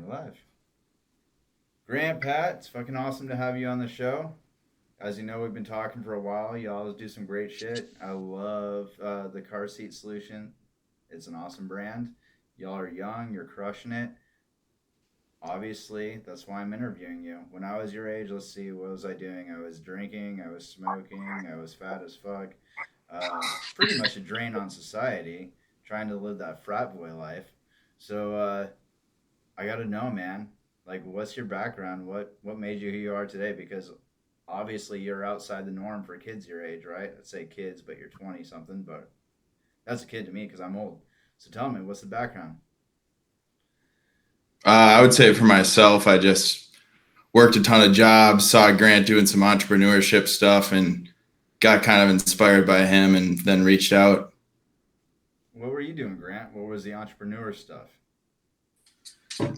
We're live. Grant, Pat, it's fucking awesome to have you on the show. As you know, we've been talking for a while. You always do some great shit. I love the car seat solution. It's an awesome brand. Y'all are young. You're crushing it. Obviously, that's why I'm interviewing you. When I was your age, let's see, what was I doing? I was drinking. I was smoking. I was fat as fuck. Pretty much a drain on society. Trying to live that frat boy life. So I gotta know, man. Like, what's your background? What made you who you are today? Because obviously you're outside the norm for kids your age, right? I'd say kids, but you're 20 something. But that's a kid to me because I'm old. So tell me, what's the background? I would say for myself, I just worked a ton of jobs, saw Grant doing some entrepreneurship stuff, and got kind of inspired by him, and then reached out. What were you doing, Grant? What was the entrepreneur stuff?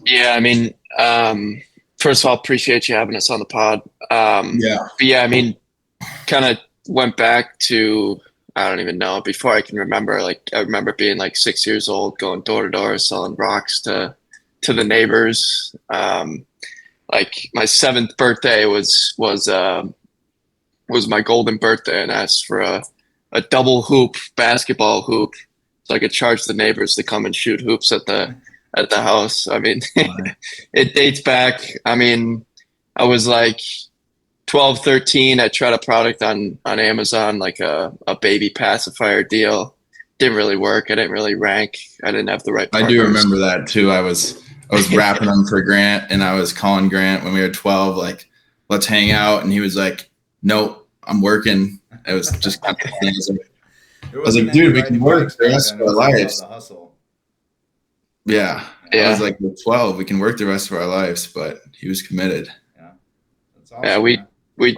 Yeah, first of all, appreciate you having us on the pod. Yeah. But yeah, kind of went back to, I don't even know, before I can remember. Like, I remember being like 6 years old, going door to door, selling rocks to the neighbors. Like my seventh birthday was my golden birthday, and asked for a double hoop basketball hoop, so I could charge the neighbors to come and shoot hoops at the house. It dates back. I was like 12, 13. I tried a product on Amazon, like a baby pacifier deal. Didn't really work. I didn't really rank. I didn't have the right I partners. do remember that too. I was rapping them for Grant, and I was calling Grant when we were 12, like, let's hang out. And he was like, nope, I'm working. It was just kind of funny. There I was wasn't like, any dude, we can riding work bikes the back rest then. of It our was all about lives. the hustle. Yeah. I Yeah, was Yeah, like, we're 12, we can work the rest of our lives, but he was committed. yeah. That's yeah. awesome, We man. we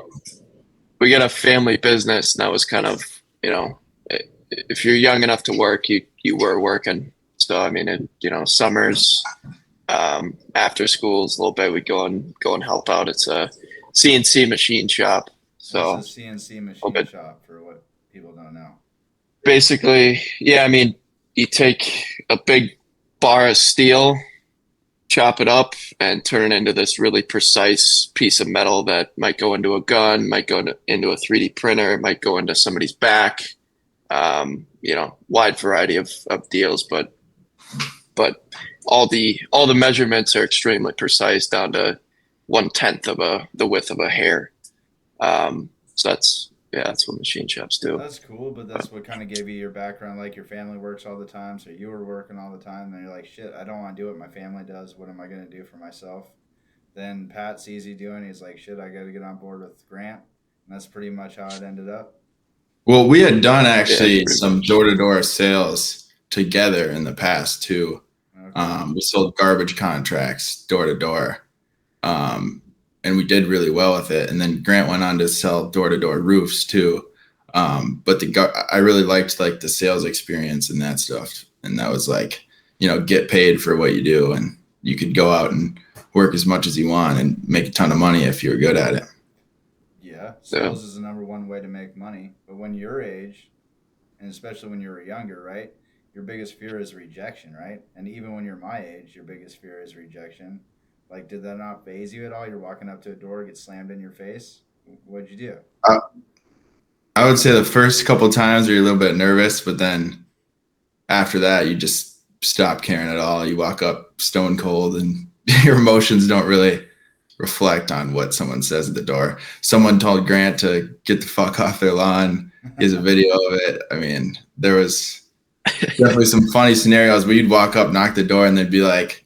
we got a family business, and that was kind of, if you're young enough to work, you were working. So summers, after schools, a little bit, we go and help out. It's a CNC machine shop. What's So a CNC a little machine bit shop for what people don't know? basically, yeah. You take a big bar of steel, chop it up, and turn it into this really precise piece of metal that might go into a gun, might go into a 3D printer, might go into somebody's back. Wide variety of deals, but all the measurements are extremely precise, down to 1/10 of the width of a hair. So that's what machine shops do. That's cool, but that's what kind of gave you your background. Like your family works all the time, so you were working all the time, and you're like, shit, I don't want to do what my family does. What am I going to do for myself? Then Pat sees you doing, he's like, shit, I got to get on board with Grant. And that's pretty much how it ended up. Well, we had done Yeah, actually pretty some much. door-to-door sales together in the past too. Okay. We sold garbage contracts door to door, um, and we did really well with it. And then Grant went on to sell door to door roofs too. But I really liked like the sales experience and that stuff. And that was like, get paid for what you do, and you could go out and work as much as you want and make a ton of money if you were good at it. Yeah, So sales is the number one way to make money. But when your age, and especially when you were younger, right? Your biggest fear is rejection, right? And even when you're my age, your biggest fear is rejection. Like, did that not phase you at all? You're walking up to a door, get slammed in your face. What'd you do? I, I would say the first couple of times you're a little bit nervous, but then after that, you just stop caring at all. You walk up stone cold, and your emotions don't really reflect on what someone says at the door. Someone told Grant to get the fuck off their lawn. He has a video of it. I mean, there was definitely some funny scenarios where you'd walk up, knock the door, and they'd be like,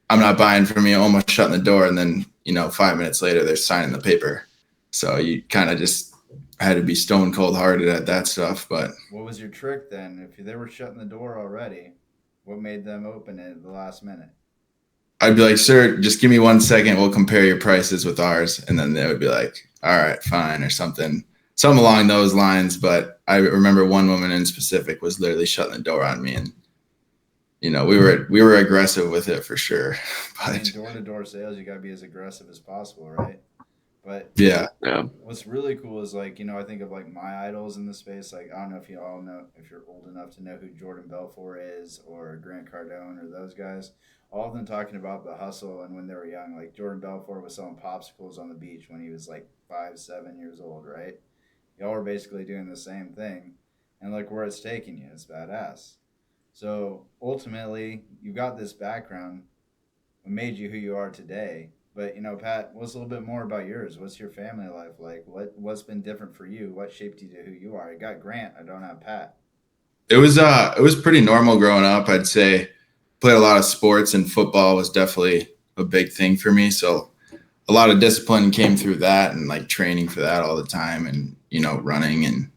I'm not buying from you, almost shutting the door. And then, 5 minutes later, they're signing the paper. So you kind of just had to be stone cold hearted at that stuff. But What was your trick then? If they were shutting the door already, what made them open it at the last minute? I'd be like, sir, just give me 1 second. We'll compare your prices with ours. And then they would be like, all right, fine, or something along those lines. But I remember one woman in specific was literally shutting the door on me. And, we were aggressive with it for sure. I mean, But door to door sales, you got to be as aggressive as possible, right? But Yeah. Yeah. what's really cool is like, I think of like my idols in the space. Like, I don't know if you all know, if you're old enough to know who Jordan Belfort is or Grant Cardone or those guys. All of them talking about the hustle and when they were young. Like Jordan Belfort was selling popsicles on the beach when he was like 5, 7 years old, right? Y'all were basically doing the same thing, and look where it's taking you. It's badass. So ultimately, you've got this background what made you who you are today. But Pat, what's a little bit more about yours? What's your family life like? What's been different for you? What shaped you to who you are? I got Grant. I don't have Pat. It was pretty normal growing up. I'd say played a lot of sports, and football was definitely a big thing for me. So a lot of discipline came through that, and like training for that all the time, and running. And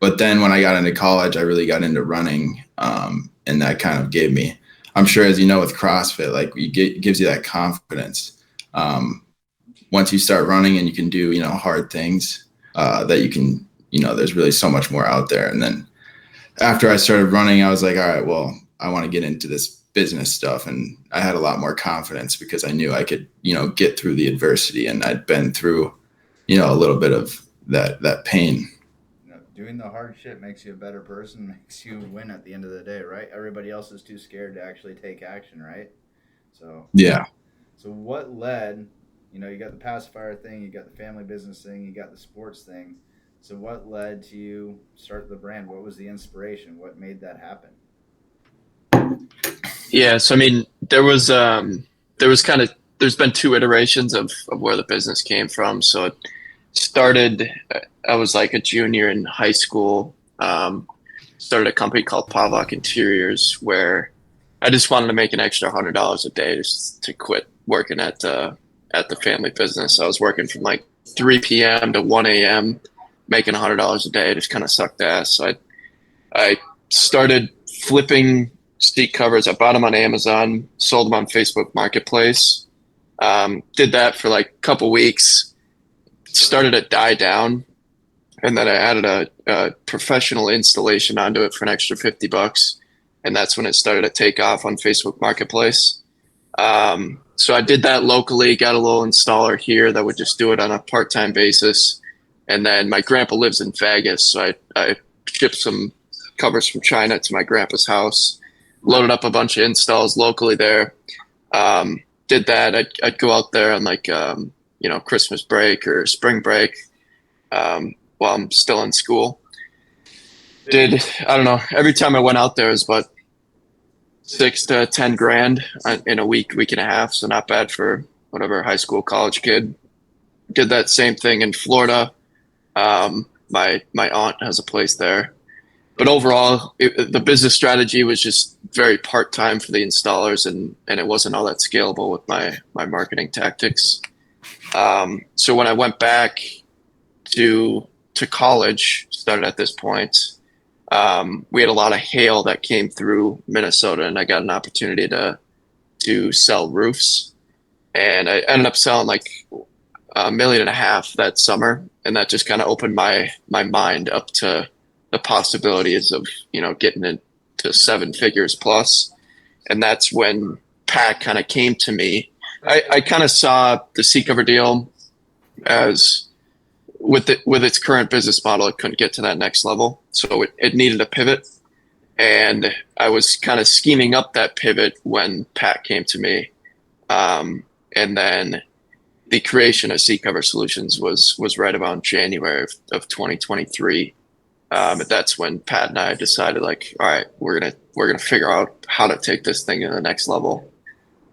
but then when I got into college, I really got into running, and that kind of gave me, I'm sure, as you know, with CrossFit, like it gives you that confidence. Once you start running and you can do hard things, that you can, there's really so much more out there. And then after I started running, I was like, all right, well, I want to get into this business stuff. And I had a lot more confidence because I knew I could, get through the adversity, and I'd been through, a little bit of that pain. Doing the hard shit makes you a better person, makes you win at the end of the day, right? Everybody else is too scared to actually take action, right? So, Yeah. so what led? You got the pacifier thing, you got the family business thing, you got the sports thing. So, what led to you start the brand? What was the inspiration? What made that happen? Yeah. So I mean, there was kind of there's been two iterations of where the business came from. So it started. I was like a junior in high school. Started a company called Pawlak Interiors where I just wanted to make an extra $100 a day just to quit working at the family business. I was working from like 3 p.m. to 1 a.m. making $100 a day. It just kind of sucked ass. So I started flipping seat covers. I bought them on Amazon, sold them on Facebook Marketplace. Did that for like a couple weeks. Started to die down, and then I added a professional installation onto it for an extra $50, and that's when it started to take off on Facebook Marketplace. So I did that locally, got a little installer here that would just do it on a part-time basis. And then my grandpa lives in Vegas, so I shipped some covers from China to my grandpa's house, loaded up a bunch of installs locally there. Did that. I'd go out there on like, Christmas break or spring break, while I'm still in school. I don't know, every time I went out there, it was about 6 to 10 grand in a week and a half. So not bad for whatever high school, college kid. Did that same thing in Florida. My aunt has a place there, but overall, the business strategy was just very part time for the installers, and it wasn't all that scalable with my marketing tactics. So when I went back to college, started at this point, we had a lot of hail that came through Minnesota, and I got an opportunity to sell roofs, and I ended up selling like 1.5 million that summer, and that just kind of opened my mind up to the possibilities of getting into 7 figures plus, and that's when Pat kind of came to me. I kind of saw the seat cover deal as with its current business model, it couldn't get to that next level, so it needed a pivot, and I was kind of scheming up that pivot when Pat came to me, and then the creation of Seat Cover Solutions was right about January of 2023. But that's when Pat and I decided, like, all right, we're gonna figure out how to take this thing to the next level.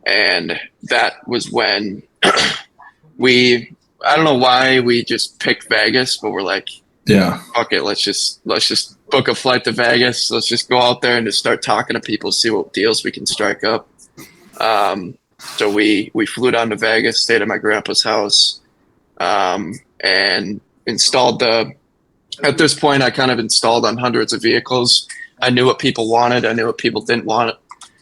And that was when I don't know why we just picked Vegas, but we're like, Yeah. okay, let's just book a flight to Vegas. Let's just go out there and just start talking to people, see what deals we can strike up. So we flew down to Vegas, stayed at my grandpa's house, and installed at this point, I kind of installed on hundreds of vehicles. I knew what people wanted. I knew what people didn't want.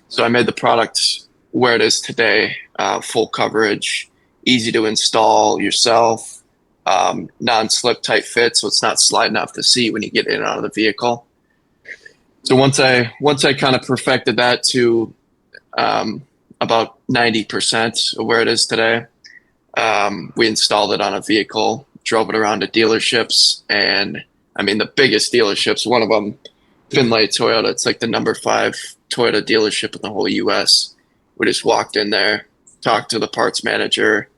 So I made the product where it is today, full coverage, easy to install yourself, non-slip tight fit, so it's not sliding off the seat when you get in and out of the vehicle. So once I kind of perfected that to about 90% of where it is today, We installed it on a vehicle, drove it around to dealerships, and I mean the biggest dealerships. One of them, Finlay Toyota. It's like the number 5 Toyota dealership in the whole U.S. We just walked in there, talked to the parts manager,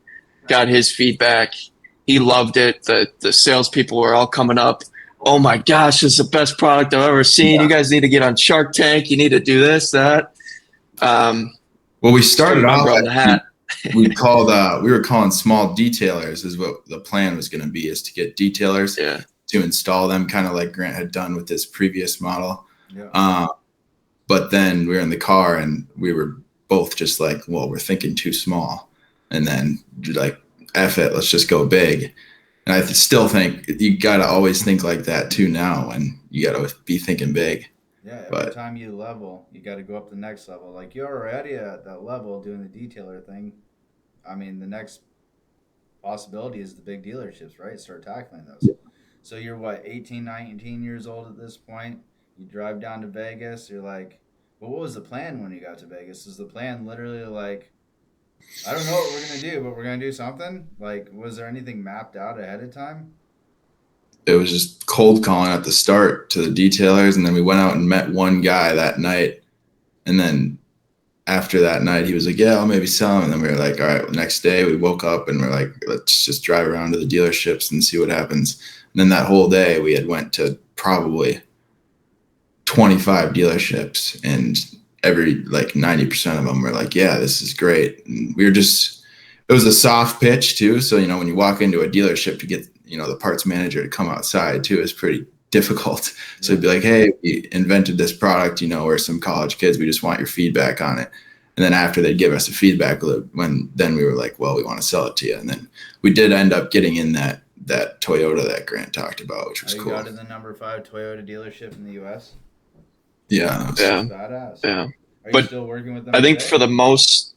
got his feedback. He loved it. The salespeople were all coming up. Oh my gosh, this is the best product I've ever seen. You guys need to get on Shark Tank. You need to do this, that. Well, we started off on the hat. we were calling small detailers is what the plan was going to be, is to get detailers to install them, kind of like Grant had done with this previous model. Yeah. But then we were in the car and we were both just like, well, we're thinking too small, and then like, F it, let's just go big. And I still think you got to always think like that too now, and you got to be thinking big. Yeah, every time you level, you got to go up the next level. Like you're already at that level doing the detailer thing. I mean, the next possibility is the big dealerships, right? Start tackling those. So you're what, 18, 19 years old at this point? You drive down to Vegas. You're like, well, what was the plan when you got to Vegas? Is the plan literally like, I don't know what we're going to do, but we're going to do something? Like, was there anything mapped out ahead of time? It was just cold calling at the start to the detailers, and then we went out and met one guy that night, and then after that night he was like, yeah, I'll maybe sell them. And then we were like, all right, next day we woke up and we're like, let's just drive around to the dealerships and see what happens. And then that whole day we had went to probably 25 dealerships, and every like 90% of them were like, yeah, this is great. And we were just, it was a soft pitch too. So, when you walk into a dealership to get, the parts manager to come outside too is pretty difficult. So it'd be like, hey, we invented this product, we're some college kids. We just want your feedback on it. And then after they'd give us a feedback loop, then we were like, well, we want to sell it to you. And then we did end up getting in that Toyota that Grant talked about, which was cool. You got in the number 5 Toyota dealership in the U.S.? Yeah. Yeah. Badass. Yeah. Are you still working with them? I think for the most,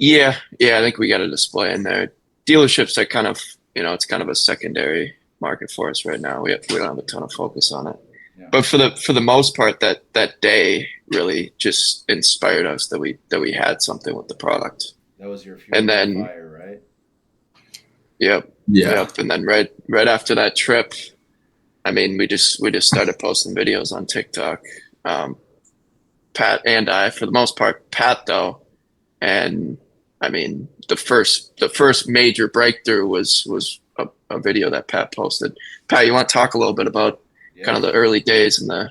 I think we got a display in there. Dealerships are kind of, it's kind of a secondary market for us right now. We don't have a ton of focus on it. Yeah. But for the most part, that day really just inspired us that we had something with the product. That was your fuel fire, right? Yep. Yeah. Yep. And then right after that trip, I mean, we just started posting videos on TikTok. Pat and I, for the most part, Pat though, and I mean, the first major breakthrough was a video that Pat posted. Pat, you want to talk a little bit about kind of the early days and the?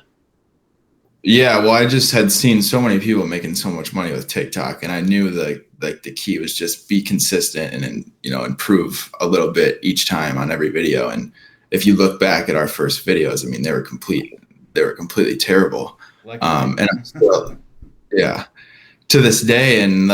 Yeah, well, I just had seen so many people making so much money with TikTok, and I knew the key was just be consistent and improve a little bit each time on every video. And if you look back at our first videos, I mean, they were completely terrible. And I'm still, to this day. And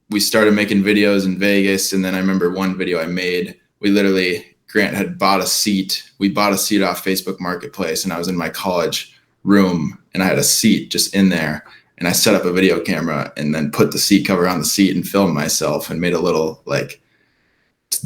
we started making videos in Vegas. And then I remember one video I made, Grant had bought a seat. We bought a seat off Facebook Marketplace, and I was in my college room and I had a seat just in there. And I set up a video camera and then put the seat cover on the seat and filmed myself and made a little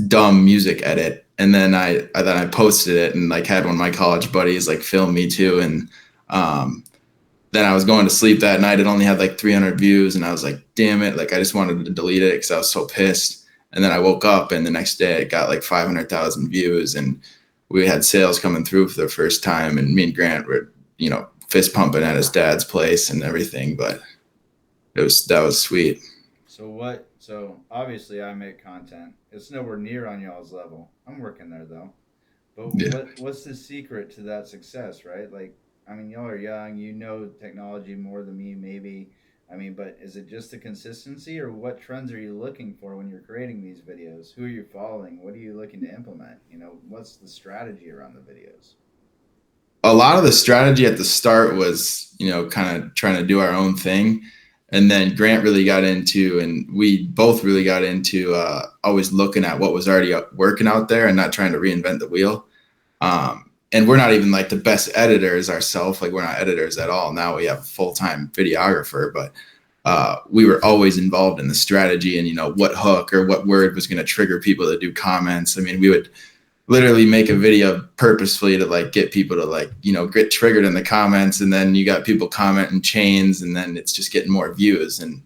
dumb music edit. And then I posted it and had one of my college buddies film me too. And then I was going to sleep that night. It only had 300 views, and I was like, damn it. I just wanted to delete it because I was so pissed. And then I woke up, and the next day it got 500,000 views, and we had sales coming through for the first time. And me and Grant were, fist pumping at his dad's place and everything, but that was sweet. So obviously I make content. It's nowhere near on y'all's level. I'm working there though. But what's the secret to that success, right? I mean, y'all are young, technology more than me, maybe. I mean, but is it just the consistency, or what trends are you looking for when you're creating these videos? Who are you following? What are you looking to implement? What's the strategy around the videos? A lot of the strategy at the start was, kind of trying to do our own thing. And then Grant really got into, and we both really got into always looking at what was already working out there and not trying to reinvent the wheel. And we're not even the best editors ourselves. We're not editors at all. Now we have a full-time videographer, but we were always involved in the strategy and, what hook or what word was going to trigger people to do comments. I mean, we would literally make a video purposefully to get people to get triggered in the comments. And then you got people commenting chains, and then it's just getting more views. And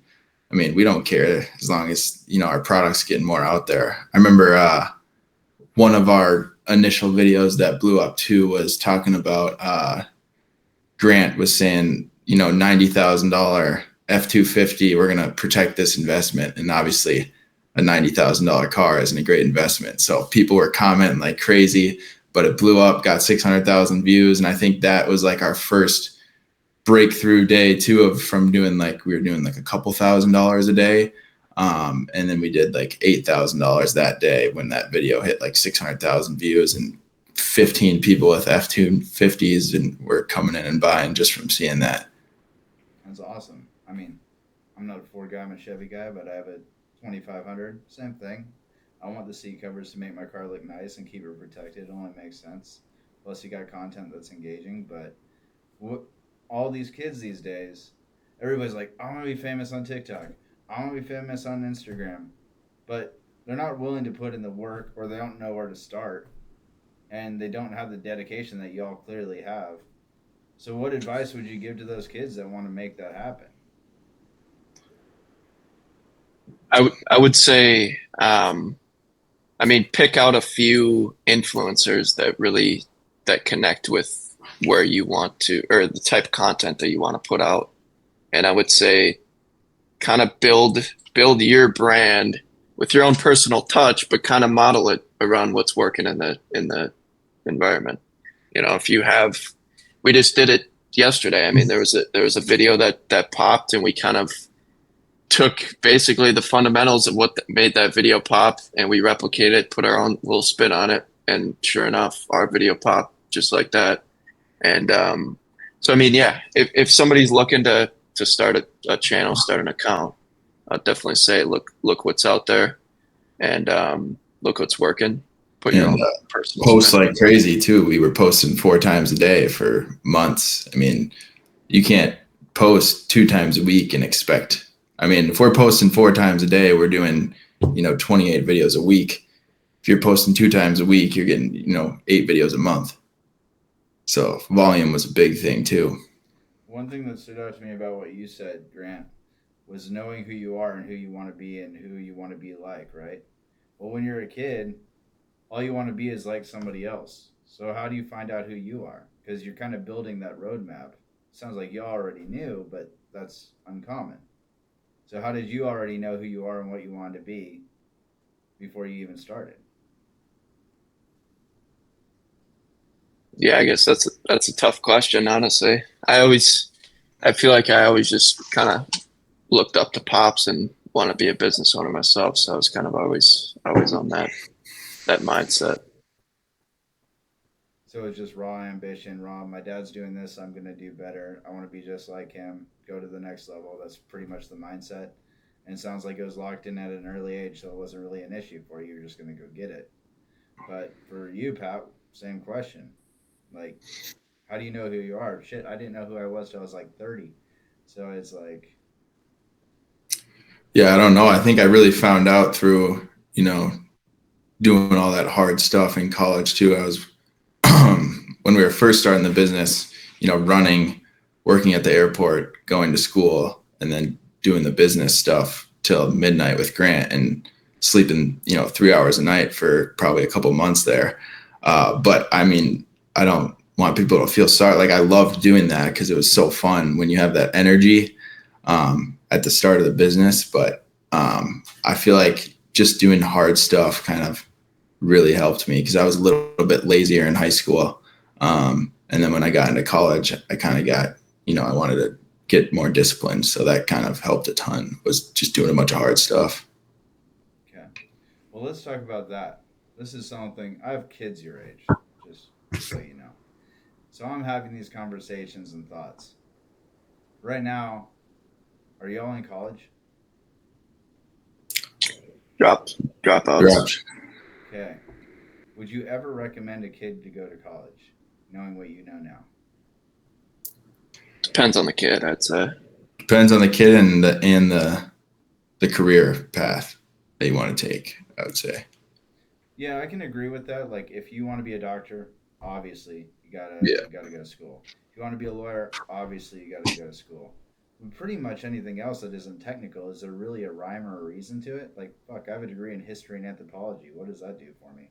I mean, we don't care as long as, our product's getting more out there. I remember one of our initial videos that blew up too was talking about Grant was saying, $90,000 F-250, we're going to protect this investment. And obviously a $90,000 car isn't a great investment. So people were commenting like crazy, but it blew up, got 600,000 views. And I think that was like our first breakthrough day too, from doing like, we were doing like a couple $1,000s a day. And then we did like $8,000 that day when that video hit like 600,000 views, and 15 people with F-250s and were coming in and buying just from seeing that. That's awesome. I mean, I'm not a Ford guy, I'm a Chevy guy, but I have a 2500. Same thing. I want the seat covers to make my car look nice and keep it protected. It only makes sense. Plus, you got content that's engaging. But what all these kids these days, everybody's like, I want to be famous on TikTok. I want to be famous on Instagram. But they're not willing to put in the work, or they don't know where to start, and they don't have the dedication that y'all clearly have. So, what advice would you give to those kids that want to make that happen? I would say, I mean, pick out a few influencers that connect with where you want to, or the type of content that you want to put out. And I would say kind of build your brand with your own personal touch, but kind of model it around what's working in the environment. If you have, we just did it yesterday. I mean, there was a video that popped, and we kind of took basically the fundamentals of what made that video pop, and we replicated it, put our own little spin on it, and sure enough, our video popped just like that. And so, I mean, yeah, if somebody's looking to start a channel, start an account, I'd definitely say look what's out there, and look what's working. Put your And own personal post spin. like crazy too. We were posting 4 times a day for months. I mean, you can't post 2 times a week and expect. I mean, if we're posting 4 times a day, we're doing 28 videos a week. If you're posting 2 times a week, you're getting 8 videos a month. So volume was a big thing too. One thing that stood out to me about what you said, Grant, was knowing who you are and who you want to be and who you want to be like, right? Well, when you're a kid, all you want to be is like somebody else. So how do you find out who you are? Because you're kind of building that roadmap. Sounds like you already knew, but that's uncommon. So how did you already know who you are and what you wanted to be before you even started? Yeah, I guess that's a tough question, honestly. I feel like I always just kind of looked up to pops and want to be a business owner myself. So I was kind of always on that mindset. So it's just raw ambition, raw. My dad's doing this. I'm gonna do better. I want to be just like him. Go to the next level. That's pretty much the mindset. And it sounds like it was locked in at an early age, so it wasn't really an issue for you. You're just gonna go get it. But for you, Pat, same question. Like, how do you know who you are? Shit, I didn't know who I was till I was like 30. So it's like, Yeah, I don't know. I think I really found out through doing all that hard stuff in college too. I was when we were first starting the business, running, working at the airport, going to school, and then doing the business stuff till midnight with Grant, and sleeping, 3 hours a night for probably a couple months there. But I mean, I don't want people to feel sorry. Like I loved doing that because it was so fun when you have that energy at the start of the business. But I feel like just doing hard stuff kind of really helped me because I was a little bit lazier in high school. And then when I got into college, I kind of got, I wanted to get more disciplined. So that kind of helped a ton, was just doing a bunch of hard stuff. okay. Well, let's talk about that. This is something, I have kids your age, just so you know. So I'm having these conversations and thoughts. Right now, are y'all in college? Drop dropouts. Garage. Okay. Would you ever recommend a kid to go to college, knowing what you know now? Depends on the kid, I'd say. Depends on the kid and the career path that you want to take, I would say. Yeah, I can agree with that. Like, if you want to be a doctor, obviously you gotta Yeah. you gotta go to school. If you want to be a lawyer, obviously you gotta go to school. pretty much anything else that isn't technical, is there really a rhyme or a reason to it? Like, fuck, I have a degree in history and anthropology. What does that do for me?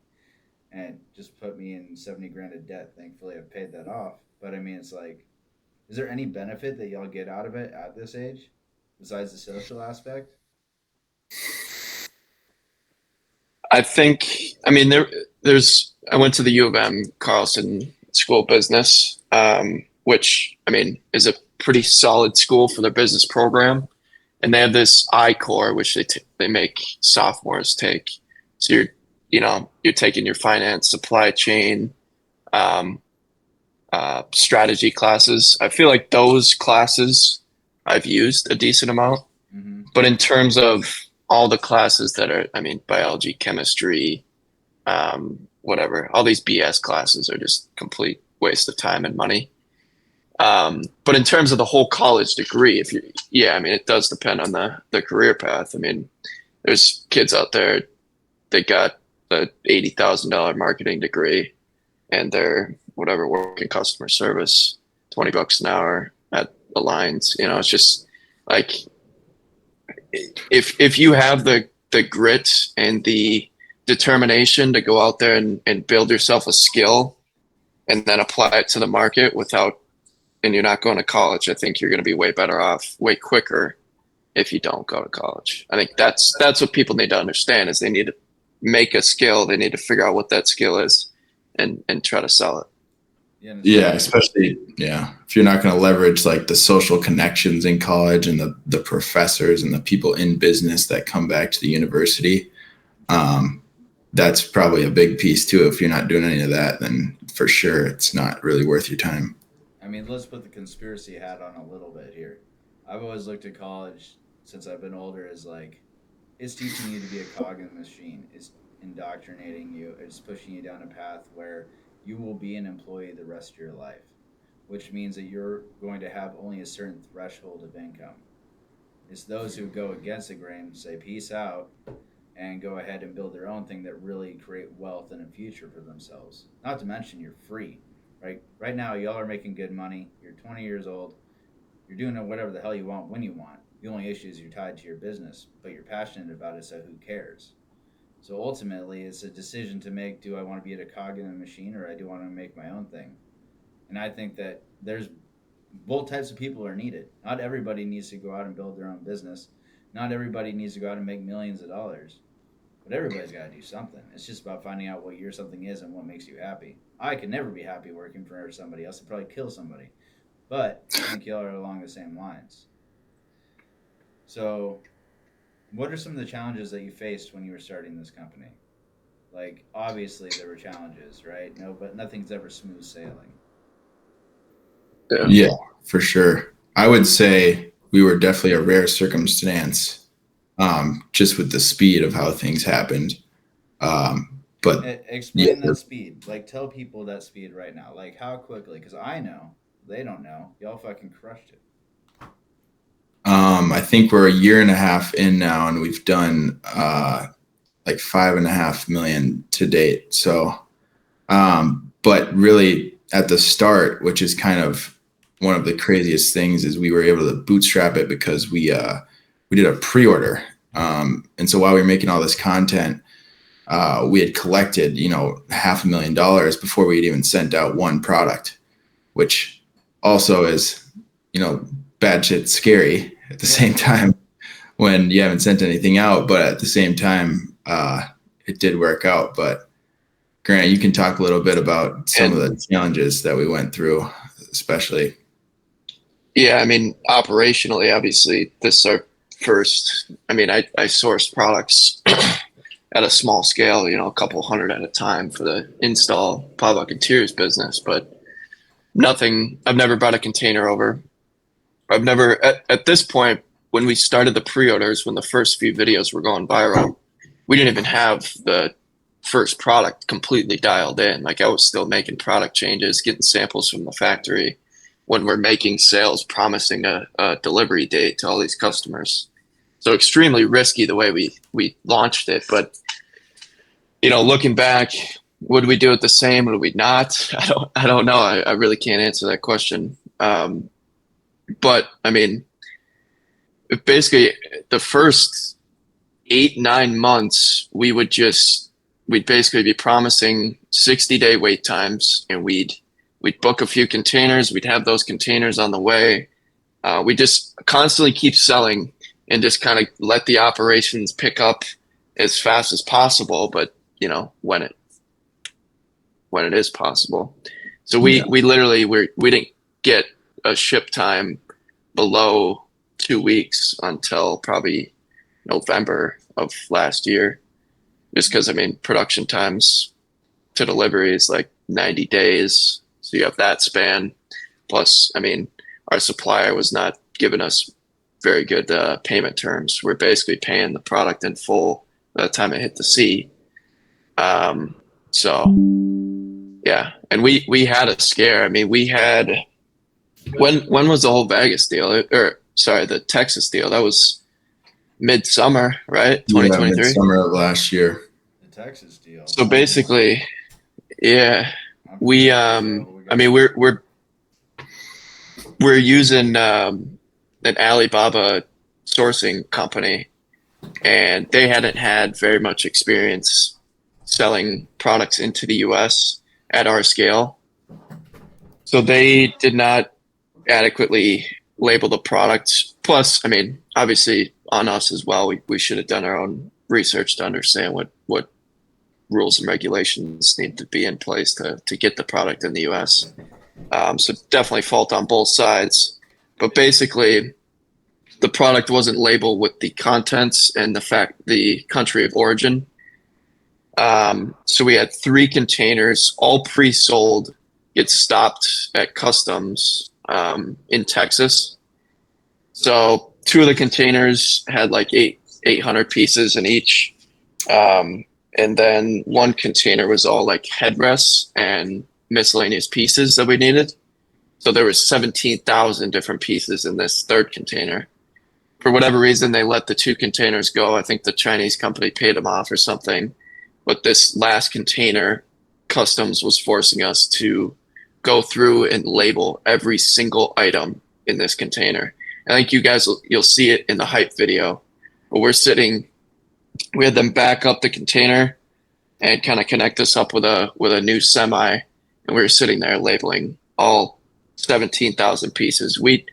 And just put me in 70 grand of debt. Thankfully, I've paid that off. But I mean, it's like, is there any benefit that y'all get out of it at this age besides the social aspect? I think, I mean, there's, I went to the U of M Carlson School of Business, which, I mean, is a pretty solid school for their business program. And they have this I core, which they make sophomores take. So you're taking your finance, supply chain, um, strategy classes. I feel like those classes I've used a decent amount. Mm-hmm. But in terms of all the classes that are, I mean, biology, chemistry, whatever, all these BS classes are just complete waste of time and money. But in terms of the whole college degree, if you, yeah, I mean, it does depend on the career path. I mean, there's kids out there, they got the $80,000 marketing degree and they're whatever working customer service, $20 an hour at the lines. You know, it's just like if you have the grit and the determination to go out there and build yourself a skill and then apply it to the market without and you're not going to college, I think you're going to be way better off way quicker if you don't go to college. I think that's what people need to understand is they need to make a skill, they need to figure out what that skill is and try to sell it. Yeah, especially if you're not going to leverage like the social connections in college and the professors and the people in business that come back to the university, that's probably a big piece too. If you're not doing any of that, then for sure it's not really worth your time. I mean, let's put the conspiracy hat on a little bit here. I've always looked at college since I've been older as like it's teaching you to be a cog in the machine. It's indoctrinating you. It's pushing you down a path where you will be an employee the rest of your life, which means that you're going to have only a certain threshold of income. It's those who go against the grain, say peace out, and go ahead and build their own thing that really create wealth and a future for themselves. Not to mention you're free. Right now, y'all are making good money. You're 20 years old. You're doing whatever the hell you want when you want. The only issue is you're tied to your business, but you're passionate about it, so who cares? So ultimately, it's a decision to make. Do I want to be a cog in a machine, or I do want to make my own thing? And I think that there's both types of people are needed. Not everybody needs to go out and build their own business. Not everybody needs to go out and make millions of dollars. But everybody's got to do something. It's just about finding out what your something is and what makes you happy. I could never be happy working for somebody else. I'd probably kill somebody. But I think y'all are along the same lines. So, what are some of the challenges that you faced when you were starting this company? Like, obviously there were challenges, right? No, but nothing's ever smooth sailing. Yeah, for sure. I would say we were definitely a rare circumstance, just with the speed of how things happened. But Explain that speed. Like, tell people that speed right now. Like, how quickly? Because I know they don't know. Y'all fucking crushed it. I think we're a year and a half in now, and we've done like 5.5 million to date. So, but really at the start, which is kind of one of the craziest things, is we were able to bootstrap it because we did a pre-order, and so while we were making all this content, we had collected $500,000 before we had even sent out one product, which also is bad shit scary at the same time when you haven't sent anything out, but at the same time it did work out. But Grant, you can talk a little bit about some of the challenges that we went through, especially. Yeah, I mean, operationally, obviously, this is our first. I mean, I source products at a small scale, a couple hundred at a time for the install Pawlak Interiors business, but nothing. I've never brought a container over. I've never, at this point, when we started the pre-orders, when the first few videos were going viral, we didn't even have the first product completely dialed in. Like I was still making product changes, getting samples from the factory when we're making sales, promising a delivery date to all these customers. So extremely risky the way we launched it. But, looking back, would we do it the same? Would we not? I don't know. I really can't answer that question. But I mean, basically the first 8, 9 months, we'd basically be promising 60-day wait times, and we'd book a few containers. We'd have those containers on the way. We just constantly keep selling and just kind of let the operations pick up as fast as possible. But when it is possible. So Yeah. we literally we didn't get a ship time below 2 weeks until probably November of last year, just because I mean production times to delivery is like 90 days, so you have that span. Plus, I mean, our supplier was not giving us very good payment terms. We're basically paying the product in full by the time it hit the sea. So yeah, and we had a scare. I mean, we had when was the whole Vegas deal? Or sorry, the Texas deal? That was midsummer, right? Yeah, 2023. midsummer of last year. The Texas deal. So basically, yeah, I'm we familiar with that, but we I got mean, we're using an Alibaba sourcing company, and they hadn't had very much experience selling products into the US at our scale. So they did not adequately label the product. Plus, I mean, obviously on us as well, we should have done our own research to understand what rules and regulations need to be in place to get the product in the US. So definitely fault on both sides. But basically, the product wasn't labeled with the contents and the country of origin. So we had 3 containers, all pre-sold, get stopped at customs in Texas. So 2 of the containers had like 800 pieces in each, and then 1 container was all like headrests and miscellaneous pieces that we needed. So there was 17,000 different pieces in this third container. For whatever reason, they let the 2 containers go. I think the Chinese company paid them off or something. But this last container, customs was forcing us to go through and label every single item in this container. I think you guys you'll see it in the hype video. But we had them back up the container and kind of connect us up with a new semi, and we were sitting there labeling all 17,000 pieces. We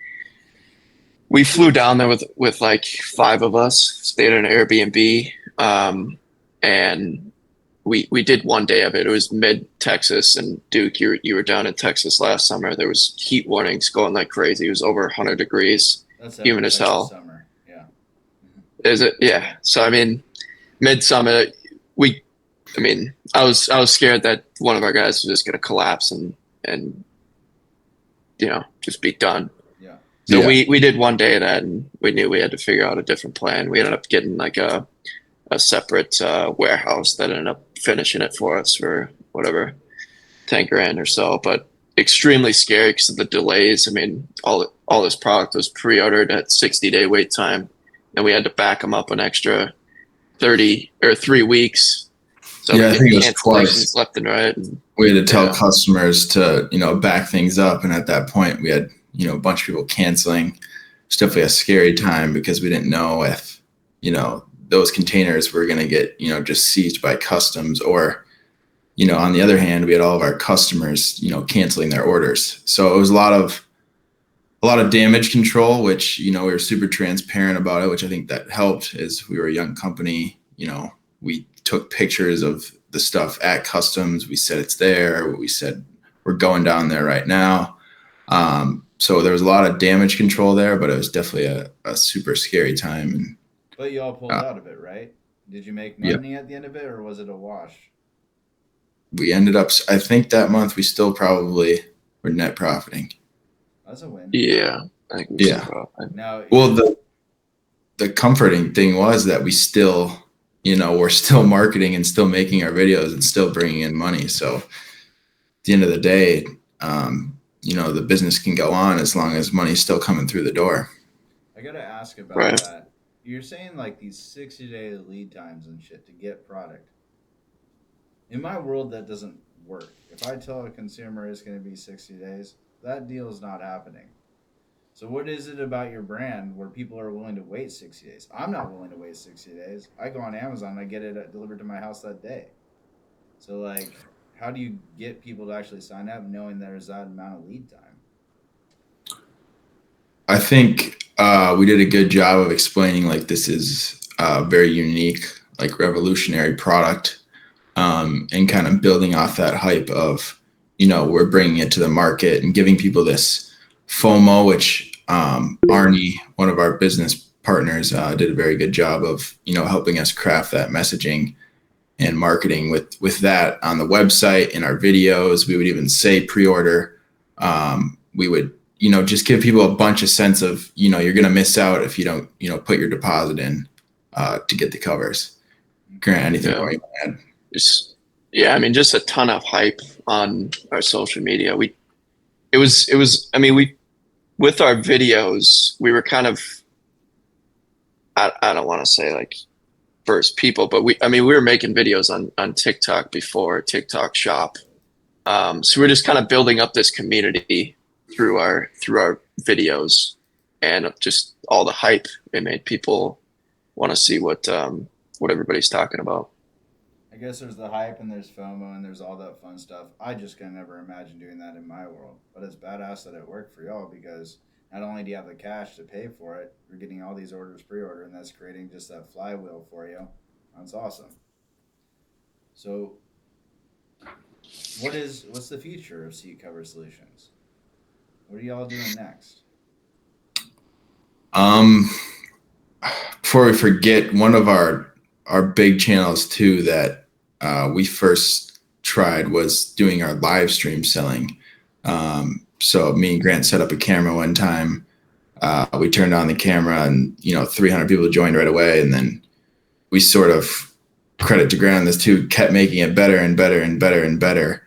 flew down there with like 5 of us, stayed at an Airbnb, and we did one day of it. It was mid Texas, and Duke, you were down in Texas last summer. There was heat warnings going like crazy. It was over 100 degrees, that's humid every as Texas hell. summer. Yeah. Is it? Yeah. So I mean, midsummer, we, I mean, I was scared that one of our guys was just gonna collapse and just be done. Yeah. So Yeah. we did one day of that, and we knew we had to figure out a different plan. We ended up getting like a separate warehouse that ended up finishing it for us for whatever 10 grand or so. But extremely scary because of the delays. I mean, all this product was pre-ordered at 60-day wait time, and we had to back them up an extra 30 or 3 weeks. So we Yeah, I get think it was cancellations twice. left and right. And We had to tell yeah, customers to, back things up. And at that point, we had, a bunch of people canceling. It's definitely a scary time because we didn't know if, those containers were going to get, just seized by customs or, on the other hand, we had all of our customers, canceling their orders. So it was a lot of damage control, which, we were super transparent about it, which I think that helped as we were a young company. We took pictures of the stuff at customs. We said it's there. We said we're going down there right now. So there was a lot of damage control there, but it was definitely a super scary time. And But you all pulled out of it, right? Did you make yeah, money at the end of it, or was it a wash? we ended up, I think that month we still probably were net profiting. That's a win. yeah, I think we Yeah. said that. Now, Well, the comforting thing was that we still, we're still marketing and still making our videos and still bringing in money. So at the end of the day, the business can go on as long as money's still coming through the door. I gotta ask about Right. that. You're saying like these 60-day lead times and shit to get product. In my world, that doesn't work. If I tell a consumer it's going to be 60 days, that deal is not happening. So what is it about your brand where people are willing to wait 60 days? I'm not willing to wait 60 days. I go on Amazon, I get it delivered to my house that day. So like, how do you get people to actually sign up knowing there's that amount of lead time? I think we did a good job of explaining like this is a very unique, like revolutionary product, and kind of building off that hype of, we're bringing it to the market and giving people this FOMO, which Arnie, one of our business partners, did a very good job of, helping us craft that messaging and marketing with that on the website, in our videos. We would even say pre-order. We would, just give people a bunch of sense of, you're going to miss out if you don't, put your deposit in to get the covers. Grant, anything Yeah. more you want to add? Just yeah, I mean, just a ton of hype on our social media. I mean, we with our videos, we were kind of I don't want to say like first people, but I mean, we were making videos on TikTok before TikTok Shop. So we're just kind of building up this community through our videos and just all the hype. It made people want to see what everybody's talking about. I guess there's the hype and there's FOMO and there's all that fun stuff. I just can never imagine doing that in my world. But it's badass that it worked for y'all because not only do you have the cash to pay for it, you're getting all these orders pre-order, and that's creating just that flywheel for you. That's awesome. So, what's the future of Seat Cover Solutions? What are y'all doing next? Um, Before we forget, one of our big channels too that we first tried was doing our live stream selling. So me and Grant set up a camera one time. We turned on the camera, and 300 people joined right away, and then we sort of, credit to Grant on this too, kept making it better and better and better and better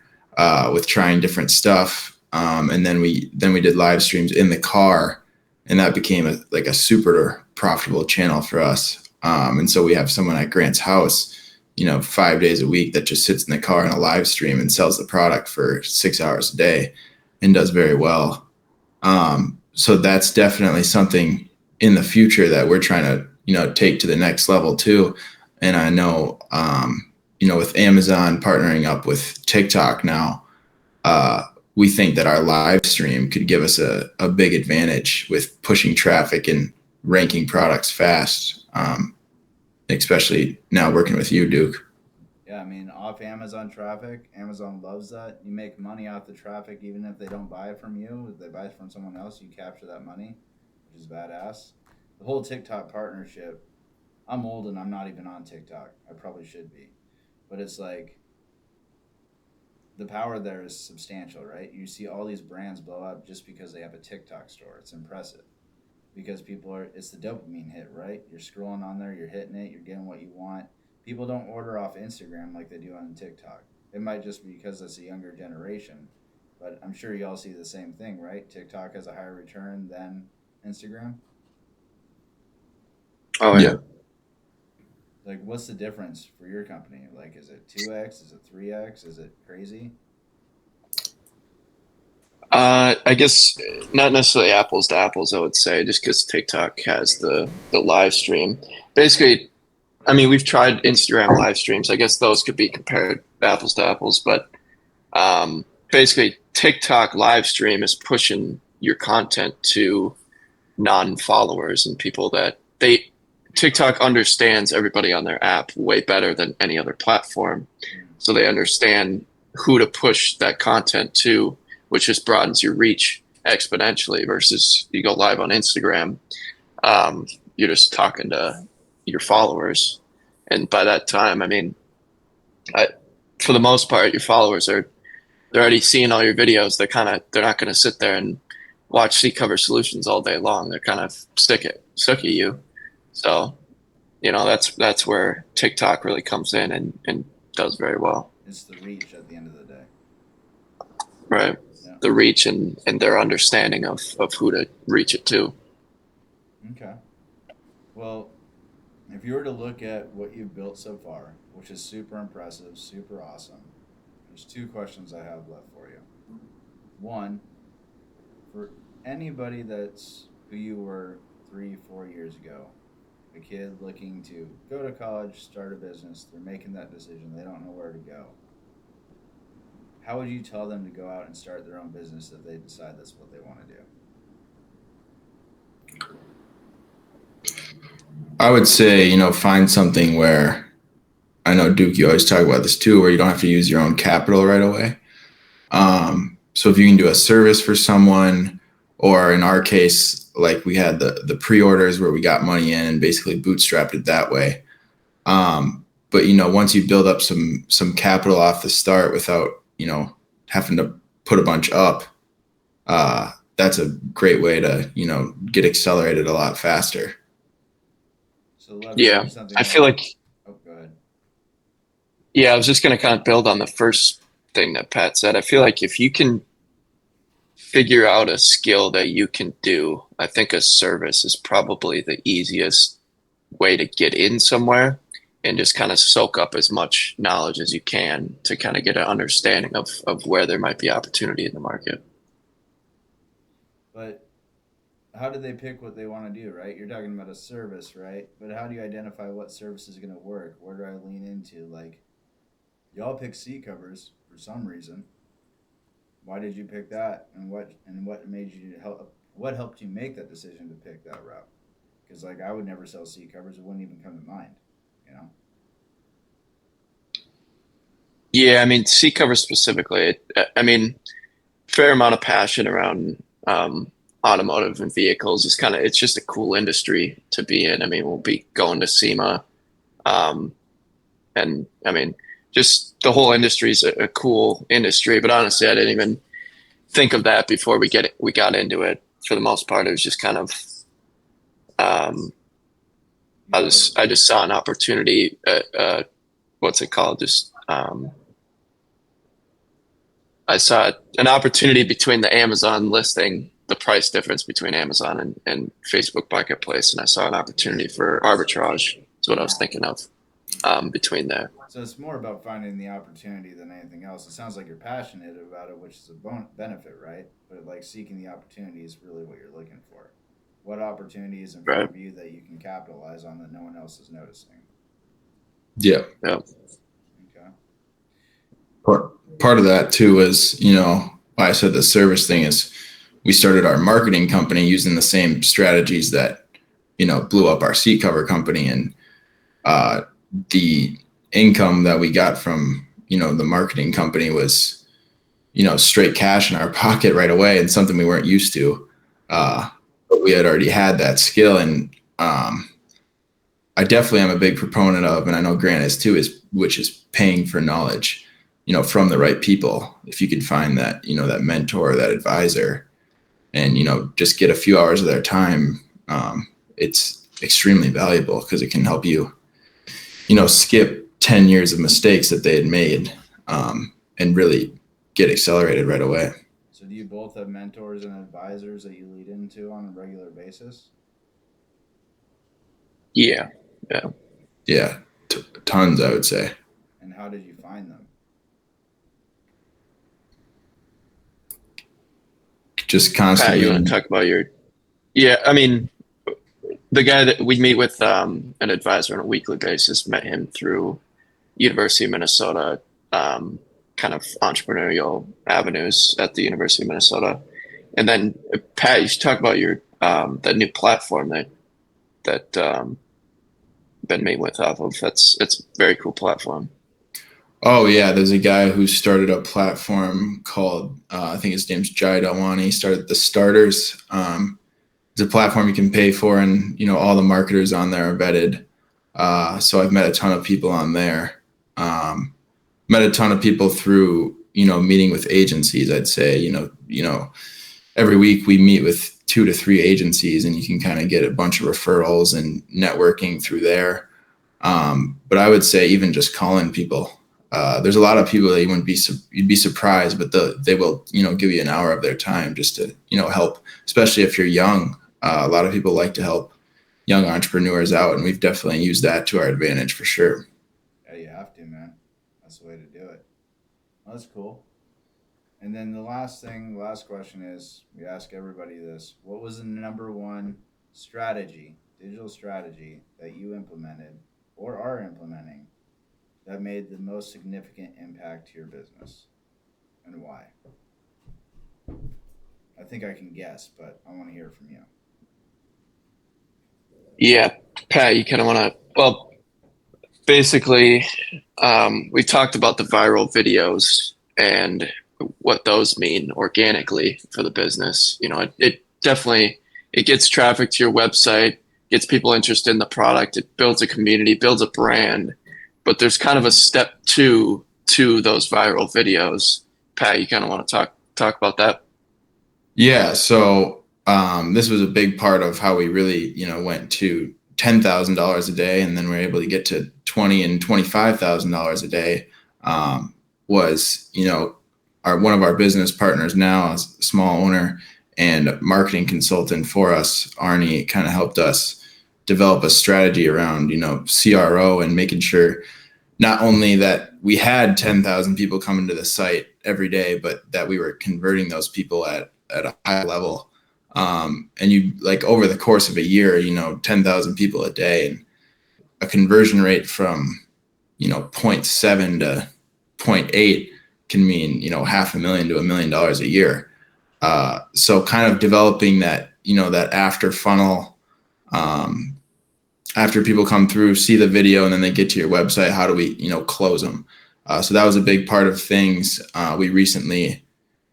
with trying different stuff. And then we did live streams in the car, and that became like a super profitable channel for us. And so we have someone at Grant's house, 5 days a week, that just sits in the car in a live stream and sells the product for 6 hours a day and does very well. So that's definitely something in the future that we're trying to, take to the next level too. And I know, with Amazon partnering up with TikTok now, we think that our live stream could give us a big advantage with pushing traffic and ranking products fast, especially now working with you, Duke. Yeah, I mean, off Amazon traffic, Amazon loves that. You make money off the traffic even if they don't buy it from you. If they buy it from someone else, you capture that money, which is badass. The whole TikTok partnership, I'm old and I'm not even on TikTok. I probably should be. But it's like the power there is substantial, right? You see all these brands blow up just because they have a TikTok store. It's impressive because it's the dopamine hit, right? You're scrolling on there, you're hitting it, you're getting what you want. People don't order off Instagram like they do on TikTok. It might just be because it's a younger generation, but I'm sure y'all see the same thing, right? TikTok has a higher return than Instagram. Oh yeah. Yeah. Like, what's the difference for your company? Like, is it 2x? Is it 3x? Is it crazy? I guess not necessarily apples to apples, I would say, just because TikTok has the live stream. Basically, I mean, we've tried Instagram live streams. I guess those could be compared apples to apples, but basically, TikTok live stream is pushing your content to non-followers and people that they TikTok understands everybody on their app way better than any other platform. Mm. So they understand who to push that content to, which just broadens your reach exponentially versus you go live on Instagram. You're just talking to your followers. And by that time, I mean, I, for the most part, your followers they're already seeing all your videos. They're not going to sit there and watch seat cover solutions all day long. They're kind of stuck at you. So, that's where TikTok really comes in and does very well. It's the reach at the end of the day. Right. Yeah. The reach and their understanding of who to reach it to. Okay. Well, if you were to look at what you've built so far, which is super impressive, super awesome, there's two questions I have left for you. One, for anybody that's who you were 3, 4 years ago, a kid looking to go to college, start a business, they're making that decision, they don't know where to go. How would you tell them to go out and start their own business if they decide that's what they want to do? I would say, find something where I know Duke, you always talk about this too, where you don't have to use your own capital right away. So if you can do a service for someone, or in our case, like we had the pre-orders where we got money in and basically bootstrapped it that way. But once you build up some capital off the start without having to put a bunch up, that's a great way to get accelerated a lot faster. So Yeah, leveraging something I feel like, like, oh, go ahead. yeah, I was just going to kind of build on the first thing that Pat said. I feel like if you can figure out a skill that you can do, I think a service is probably the easiest way to get in somewhere and just kind of soak up as much knowledge as you can to kind of get an understanding of where there might be opportunity in the market. But how do they pick what they want to do, right? You're talking about a service, right? But how do you identify what service is going to work? Where do I lean into? Like, y'all pick seat covers for some reason. Why did you pick that? And what made you help? What helped you make that decision to pick that route? Because like I would never sell seat covers; it wouldn't even come to mind. You know. Yeah, I mean, seat cover specifically, I mean, fair amount of passion around automotive and vehicles. It's just a cool industry to be in. I mean, we'll be going to SEMA. Um, and I mean, just the whole industry is a cool industry. But honestly, I didn't even think of that before we got into it. For the most part, it was just kind of um, You thought it. I just saw an opportunity. What's it called? I saw an opportunity between the Amazon listing, the price difference between Amazon and Facebook Marketplace, and I saw an opportunity for arbitrage. Is what I was thinking of between there. So it's more about finding the opportunity than anything else. It sounds like you're passionate about it, which is a benefit, right? But like seeking the opportunity is really what you're looking for. What opportunity is in front Right. of you that you can capitalize on that no one else is noticing? Yeah. Yeah. Okay. Part of that too is, why I said the service thing is we started our marketing company using the same strategies that, blew up our seat cover company. And the income that we got from, the marketing company was, straight cash in our pocket right away, and something we weren't used to. But we had already had that skill. And I definitely am a big proponent of, and I know Grant is too, which is paying for knowledge, from the right people. If you could find that, that mentor, that advisor, and, just get a few hours of their time, it's extremely valuable because it can help you, skip 10 years of mistakes that they had made, and really get accelerated right away. So do you both have mentors and advisors that you lead into on a regular basis? Yeah. Yeah. Yeah, tons, I would say. And how did you find them? Just Pat, you constantly. want to talk about your? Yeah, I mean, the guy that we meet with an advisor on a weekly basis, met him through University of Minnesota, kind of entrepreneurial avenues at the University of Minnesota. And then Pat, you should talk about your that new platform that been meeting with off of. It's a very cool platform. Oh yeah, there's a guy who started a platform called I think his name's Jai Dalwani. He started the Starters. It's a platform you can pay for, and all the marketers on there are vetted. So I've met a ton of people on there. Met a ton of people through meeting with agencies. I'd say every week we meet with 2 to 3 agencies, and you can kind of get a bunch of referrals and networking through there. But I would say even just calling people. There's a lot of people that you'd be surprised, but they will give you an hour of their time just to help, especially if you're young. A lot of people like to help young entrepreneurs out, and we've definitely used that to our advantage for sure. Yeah, you have to, man. That's the way to do it. Well, that's cool. And then the last question is we ask everybody this. What was the number one strategy, digital strategy that you implemented or are implementing that made the most significant impact to your business and why? I think I can guess, but I want to hear from you. Yeah, Pat, you kind of want to, well, basically, we talked about the viral videos and what those mean organically for the business. It definitely, it gets traffic to your website, gets people interested in the product, it builds a community, builds a brand. But there's kind of a step two to those viral videos. Pat, you kind of want to talk about that? Yeah. So this was a big part of how we really, went to $10,000 a day, and then we are able to get to $25,000 a day. Was one of our business partners now, a small owner and marketing consultant for us, Arnie, kind of helped us develop a strategy around CRO and making sure not only that we had 10,000 people coming to the site every day, but that we were converting those people at a high level. And you like over the course of a year, 10,000 people a day, and a conversion rate from, 0.7 to 0.8 can mean, $500,000 to $1 million a year. So kind of developing that, that after funnel, after people come through, see the video, and then they get to your website, how do we, close them? So that was a big part of things. We recently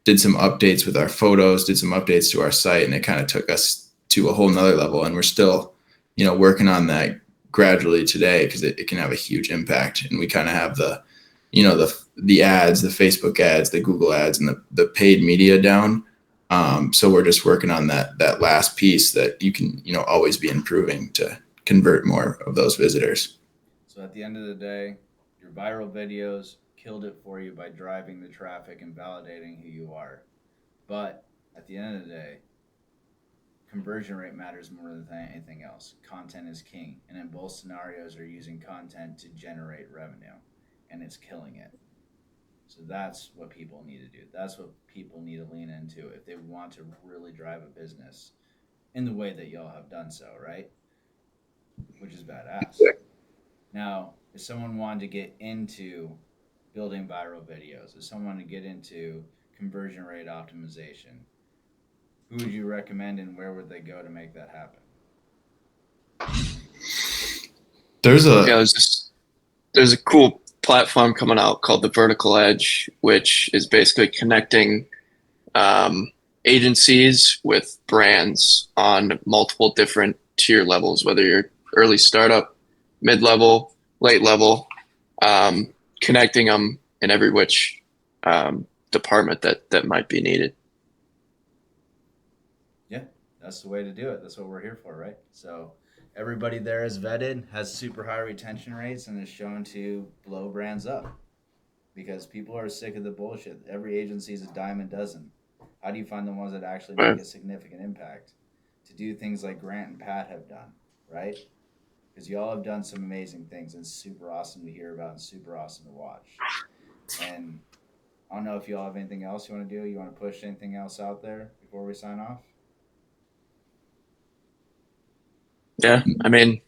did some updates with our photos, did some updates to our site, and it kind of took us to a whole nother level. And we're still, working on that gradually today because it can have a huge impact. And we kind of have the, the ads, the Facebook ads, the Google ads, and the paid media down. So we're just working on that last piece that you can, always be improving to convert more of those visitors. So at the end of the day, your viral videos killed it for you by driving the traffic and validating who you are. But at the end of the day, conversion rate matters more than anything else. Content is king, and in both scenarios, are using content to generate revenue, and it's killing it. So that's what people need to do. That's what people need to lean into if they want to really drive a business in the way that y'all have done so, right? Which is badass. Now, if someone wanted to get into building viral videos, if someone to get into conversion rate optimization, who would you recommend and where would they go to make that happen? There's Yeah, a there's a cool platform coming out called the Vertical Edge, which is basically connecting agencies with brands on multiple different tier levels, whether you're early startup, mid level, late level, connecting them in every which department that might be needed. Yeah, that's the way to do it. That's what we're here for, right? So everybody there is vetted, has super high retention rates, and is shown to blow brands up because people are sick of the bullshit. Every agency is a dime a dozen. How do you find the ones that actually make Right. a significant impact? To do things like Grant and Pat have done, right? Because y'all have done some amazing things and super awesome to hear about and super awesome to watch. And I don't know if y'all have anything else you want to do. You want to push anything else out there before we sign off? Yeah, I mean, if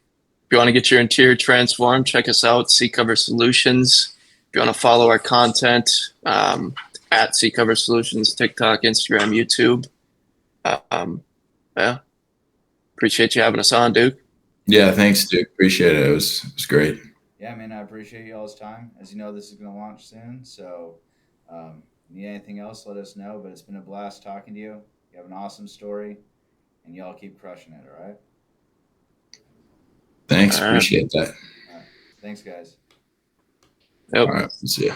you want to get your interior transformed, check us out, C Cover Solutions. If you want to follow our content, at C Cover Solutions, TikTok, Instagram, YouTube. Yeah, appreciate you having us on, Duke. Yeah, Yeah, thanks, Duke. Appreciate it. It was great. yeah, man, I appreciate y'all's time. As you know, this is going to launch soon. So, need anything else, let us know. But it's been a blast talking to you. You have an awesome story, and y'all keep crushing it, all right? Thanks. All right. Appreciate that. All right. Thanks, guys. Yep. All right. See ya.